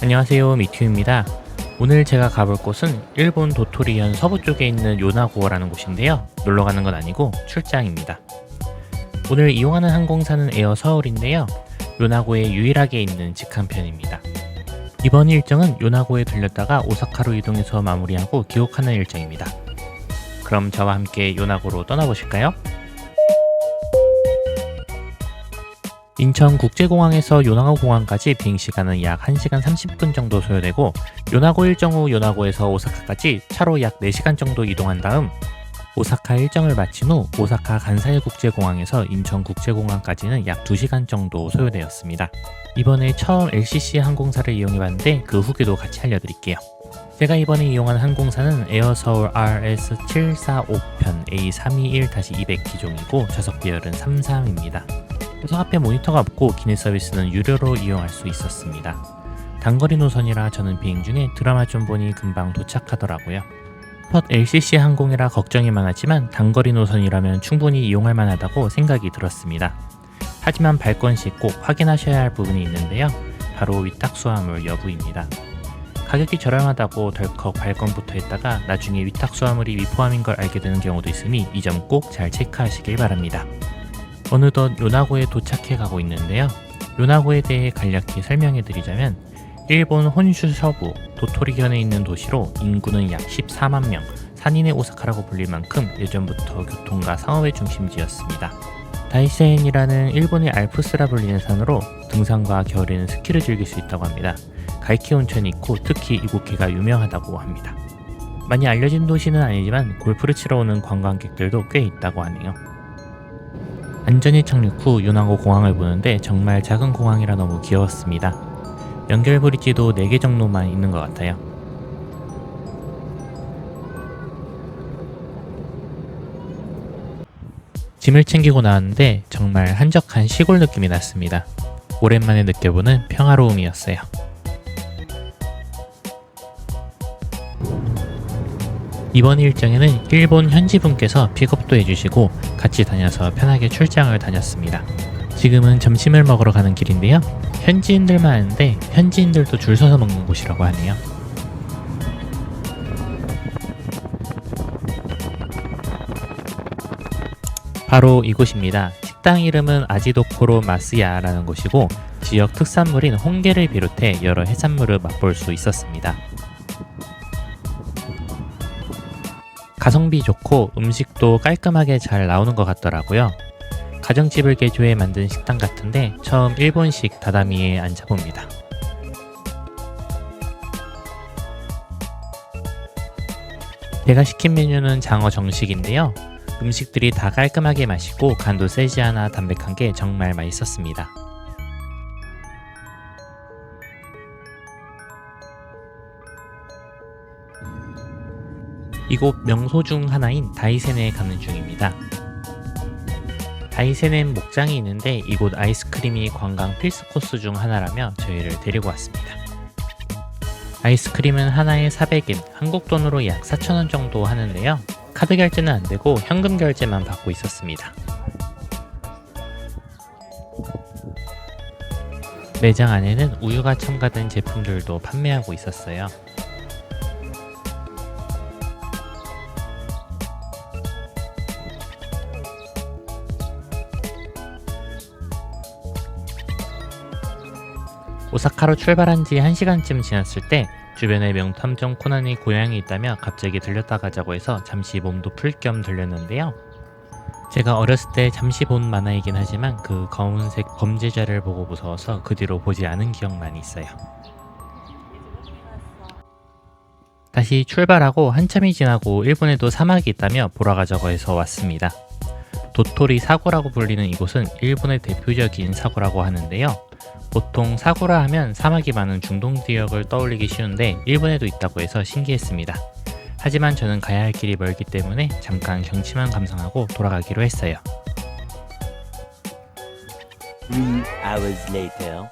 안녕하세요, 미튜입니다. 오늘 제가 가볼 곳은 일본 도토리현 서부 쪽에 있는 요나고라는 곳인데요. 놀러 가는 건 아니고 출장입니다. 오늘 이용하는 항공사는 에어 서울인데요. 요나고에 유일하게 있는 직항편입니다. 이번 일정은 요나고에 들렸다가 오사카로 이동해서 마무리하고 귀국하는 일정입니다. 그럼 저와 함께 요나고로 떠나보실까요? 인천국제공항에서 요나고 공항까지 비행시간은 약 1시간 30분 정도 소요되고, 요나고 일정 후 요나고에서 오사카까지 차로 약 4시간 정도 이동한 다음 오사카 일정을 마친 후 오사카 간사이 국제공항에서 인천국제공항까지는 약 2시간 정도 소요되었습니다. 이번에 처음 LCC 항공사를 이용해봤는데 그 후기도 같이 알려드릴게요. 제가 이번에 이용한 항공사는 에어서울 RS745편 A321-200 기종이고 좌석 배열은 3상입니다. 좌석 앞에 모니터가 없고 기내 서비스는 유료로 이용할 수 있었습니다. 단거리 노선이라 저는 비행 중에 드라마 좀 보니 금방 도착하더라고요. 첫 LCC 항공이라 걱정이 많았지만 단거리 노선이라면 충분히 이용할 만하다고 생각이 들었습니다. 하지만 발권 시 꼭 확인하셔야 할 부분이 있는데요. 바로 위탁수화물 여부입니다. 가격이 저렴하다고 덜컥 발권부터 했다가 나중에 위탁수화물이 미포함인 걸 알게 되는 경우도 있으니 이 점 꼭 잘 체크하시길 바랍니다. 어느덧 요나고에 도착해 가고 있는데요. 요나고에 대해 간략히 설명해 드리자면 일본 혼슈 서부 도토리현에 있는 도시로 인구는 약 14만 명, 산인의 오사카라고 불릴 만큼 예전부터 교통과 상업의 중심지였습니다. 다이센이라는 일본의 알프스라 불리는 산으로 등산과 겨울에는 스키를 즐길 수 있다고 합니다. 가이키 온천이 있고 특히 이곳개가 유명하다고 합니다. 많이 알려진 도시는 아니지만 골프를 치러 오는 관광객들도 꽤 있다고 하네요. 안전히 착륙 후 요나고 공항을 보는데 정말 작은 공항이라 너무 귀여웠습니다. 연결 브릿지도 4개 정도만 있는 것 같아요. 짐을 챙기고 나왔는데 정말 한적한 시골 느낌이 났습니다. 오랜만에 느껴보는 평화로움이었어요. 이번 일정에는 일본 현지분께서 픽업도 해주시고 같이 다녀서 편하게 출장을 다녔습니다. 지금은 점심을 먹으러 가는 길인데요. 현지인들만 아는데 현지인들도 줄 서서 먹는 곳이라고 하네요. 바로 이곳입니다. 식당 이름은 아지도코로 마스야라는 곳이고 지역 특산물인 홍게를 비롯해 여러 해산물을 맛볼 수 있었습니다. 가성비 좋고 음식도 깔끔하게 잘 나오는 것 같더라고요. 가정집을 개조해 만든 식당 같은데 처음 일본식 다다미에 앉아봅니다. 제가 시킨 메뉴는 장어 정식인데요. 음식들이 다 깔끔하게 맛있고 간도 세지 않아 담백한 게 정말 맛있었습니다. 이곳 명소 중 하나인 다이센에 가는 중입니다. 다이센엔 목장이 있는데 이곳 아이스크림이 관광 필수 코스 중 하나라며 저희를 데리고 왔습니다. 아이스크림은 하나에 400엔, 한국 돈으로 약 4,000원 정도 하는데요. 카드 결제는 안되고 현금 결제만 받고 있었습니다. 매장 안에는 우유가 첨가된 제품들도 판매하고 있었어요. 오사카로 출발한 지 1시간쯤 지났을 때 주변에 명탐정 코난이 고향에 있다며 갑자기 들렸다 가자고 해서 잠시 몸도 풀 겸 들렸는데요. 제가 어렸을 때 잠시 본 만화이긴 하지만 그 검은색 범죄자를 보고 무서워서 그 뒤로 보지 않은 기억만 있어요. 다시 출발하고 한참이 지나고 일본에도 사막이 있다며 보러 가자고 해서 왔습니다. 도토리 사고라고 불리는 이곳은 일본의 대표적인 사고라고 하는데요. 보통 사고라 하면 사막이 많은 중동 지역을 떠올리기 쉬운데 일본에도 있다고 해서 신기했습니다. 하지만 저는 가야 할 길이 멀기 때문에 잠깐 경치만 감상하고 돌아가기로 했어요.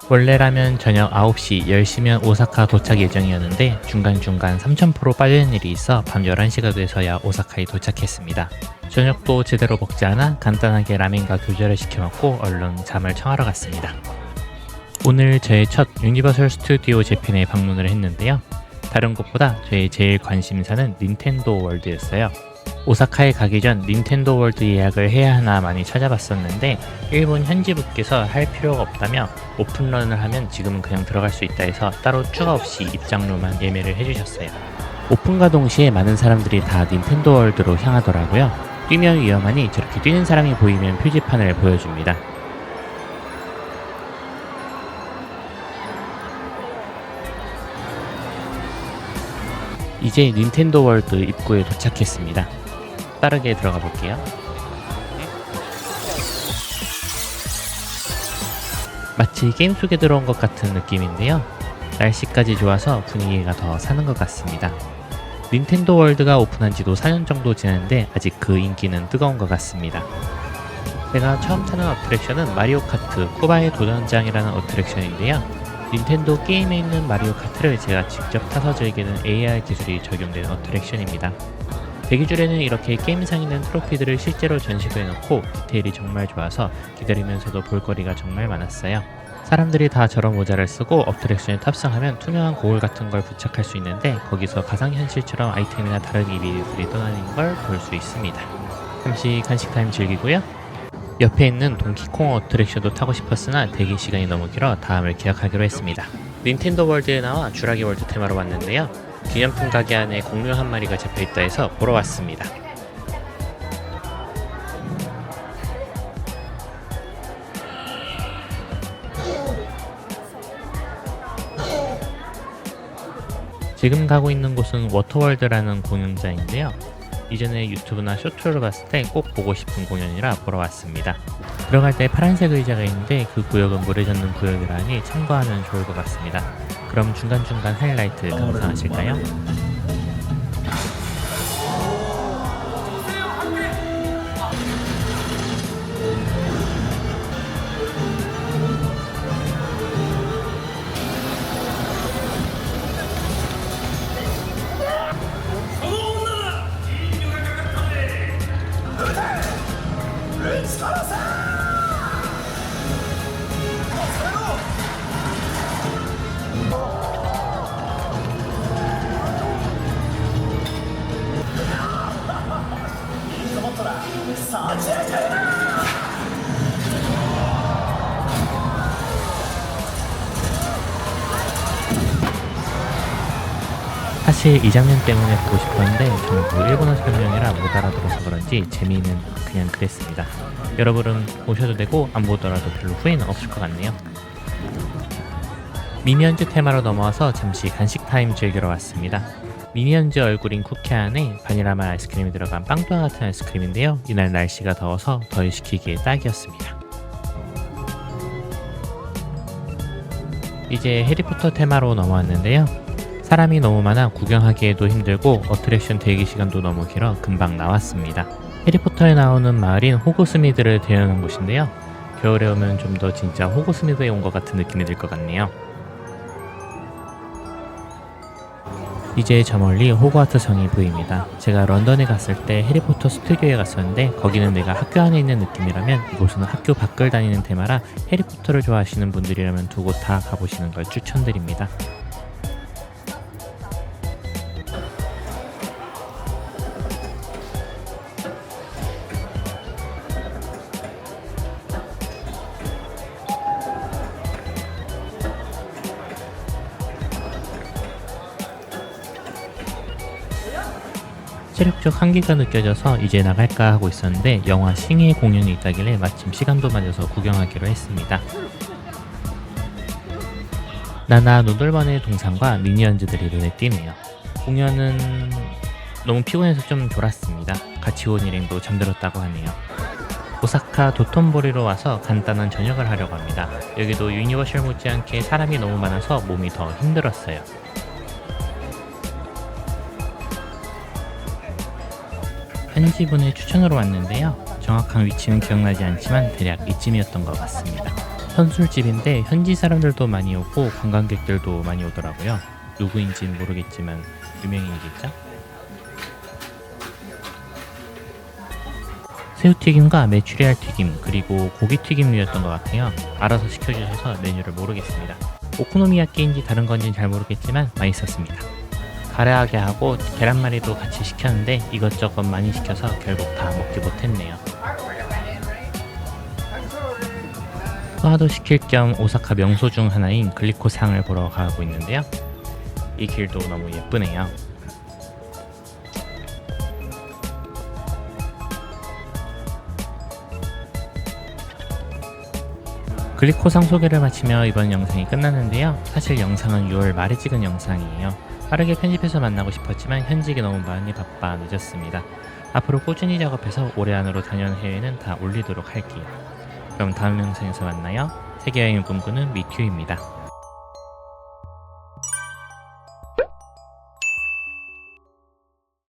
원래라면 저녁 9시, 10시면 오사카 도착 예정이었는데 중간중간 3000% 빠지는 일이 있어 밤 11시가 돼서야 오사카에 도착했습니다. 저녁도 제대로 먹지 않아 간단하게 라멘과 교자를 시켜 먹고 얼른 잠을 청하러 갔습니다. 오늘 제 첫 유니버설 스튜디오 재팬에 방문을 했는데요. 다른 곳보다 저의 제일 관심사는 닌텐도 월드였어요. 오사카에 가기 전 닌텐도 월드 예약을 해야 하나 많이 찾아봤었는데 일본 현지분께서 할 필요가 없다며 오픈런을 하면 지금은 그냥 들어갈 수 있다 해서 따로 추가 없이 입장료만 예매를 해주셨어요. 오픈과 동시에 많은 사람들이 다 닌텐도 월드로 향하더라고요. 뛰면 위험하니 저렇게 뛰는 사람이 보이면 표지판을 보여줍니다. 이제 닌텐도 월드 입구에 도착했습니다. 빠르게 들어가 볼게요. 마치 게임 속에 들어온 것 같은 느낌인데요. 날씨까지 좋아서 분위기가 더 사는 것 같습니다. 닌텐도 월드가 오픈한 지도 4년 정도 지났는데 아직 그 인기는 뜨거운 것 같습니다. 제가 처음 타는 어트랙션은 마리오 카트 쿠바의 도전장이라는 어트랙션인데요. 닌텐도 게임에 있는 마리오 카트를 제가 직접 타서 즐기는 AR 기술이 적용된 어트랙션입니다. 대기줄에는 이렇게 게임상 있는 트로피들을 실제로 전시도 해놓고 디테일이 정말 좋아서 기다리면서도 볼거리가 정말 많았어요. 사람들이 다 저런 모자를 쓰고 어트랙션에 탑승하면 투명한 고글 같은 걸 부착할 수 있는데 거기서 가상현실처럼 아이템이나 다른 이미지들이 떠다니는 걸 볼 수 있습니다. 잠시 간식 타임 즐기고요. 옆에 있는 동키콩 어트랙션도 타고 싶었으나 대기 시간이 너무 길어 다음을 기약하기로 했습니다. 닌텐도 월드에 나와 주라기 월드 테마로 왔는데요. 기념품 가게 안에 공룡 한 마리가 잡혀있다 해서 보러 왔습니다. 지금 가고 있는 곳은 워터월드라는 공연장인데요. 이전에 유튜브나 쇼츠를 봤을 때 꼭 보고 싶은 공연이라 보러 왔습니다. 들어갈 때 파란색 의자가 있는데 그 구역은 물에 젖는 구역이라니 참고하면 좋을 것 같습니다. 그럼 중간중간 하이라이트 감상하실까요? 사실 이 장면 때문에 보고 싶었는데 전부 일본어 설명이라 못 알아들어서 그런지 재미는 그냥 그랬습니다. 여러분은 보셔도 되고 안 보더라도 별로 후회는 없을 것 같네요. 미니언즈 테마로 넘어와서 잠시 간식 타임 즐기러 왔습니다. 미니언즈 얼굴인 쿠키 안에 바닐라맛 아이스크림이 들어간 빵도와 같은 아이스크림인데요. 이날 날씨가 더워서 덜 시키기에 딱이었습니다. 이제 해리포터 테마로 넘어왔는데요. 사람이 너무 많아 구경하기에도 힘들고 어트랙션 대기 시간도 너무 길어 금방 나왔습니다. 해리포터에 나오는 마을인 호그스미드를 대여하는 곳인데요. 겨울에 오면 좀 더 진짜 호그스미드에 온 것 같은 느낌이 들 것 같네요. 이제 저 멀리 호그와트 성이 보입니다. 제가 런던에 갔을 때 해리포터 스튜디오에 갔었는데 거기는 내가 학교 안에 있는 느낌이라면 이곳은 학교 밖을 다니는 테마라 해리포터를 좋아하시는 분들이라면 두 곳 다 가보시는 걸 추천드립니다. 체력적 한계가 느껴져서 이제 나갈까 하고 있었는데 영화 싱의 공연이 있다길래 마침 시간도 맞아서 구경하기로 했습니다. 나나 노들번의 동상과 미니언즈들이 눈에 띄네요. 공연은 너무 피곤해서 좀 졸았습니다. 같이 온 일행도 잠들었다고 하네요. 오사카 도톤보리로 와서 간단한 저녁을 하려고 합니다. 여기도 유니버셜 못지않게 사람이 너무 많아서 몸이 더 힘들었어요. 현지분의 추천으로 왔는데요. 정확한 위치는 기억나지 않지만 대략 이쯤이었던 것 같습니다. 선술집인데 현지 사람들도 많이 오고 관광객들도 많이 오더라고요. 누구인지는 모르겠지만 유명인이겠죠? 새우튀김과 메추리알 튀김 그리고 고기튀김류였던 것 같아요. 알아서 시켜주셔서 메뉴를 모르겠습니다. 오코노미야끼인지 다른 건지는 잘 모르겠지만 맛있었습니다. 가래하게 하고 계란말이도 같이 시켰는데 이것저것 많이 시켜서 결국 다 먹지 못했네요. 소화도 시킬 겸 오사카 명소 중 하나인 글리코상을 보러 가고 있는데요. 이 길도 너무 예쁘네요. 글리코상 소개를 마치며 이번 영상이 끝났는데요. 사실 영상은 6월 말에 찍은 영상이에요. 빠르게 편집해서 만나고 싶었지만 현직이 너무 많이 바빠 늦었습니다. 앞으로 꾸준히 작업해서 올해 안으로 다녀온 해외는 다 올리도록 할게요. 그럼 다음 영상에서 만나요. 세계여행을 꿈꾸는 미튜입니다.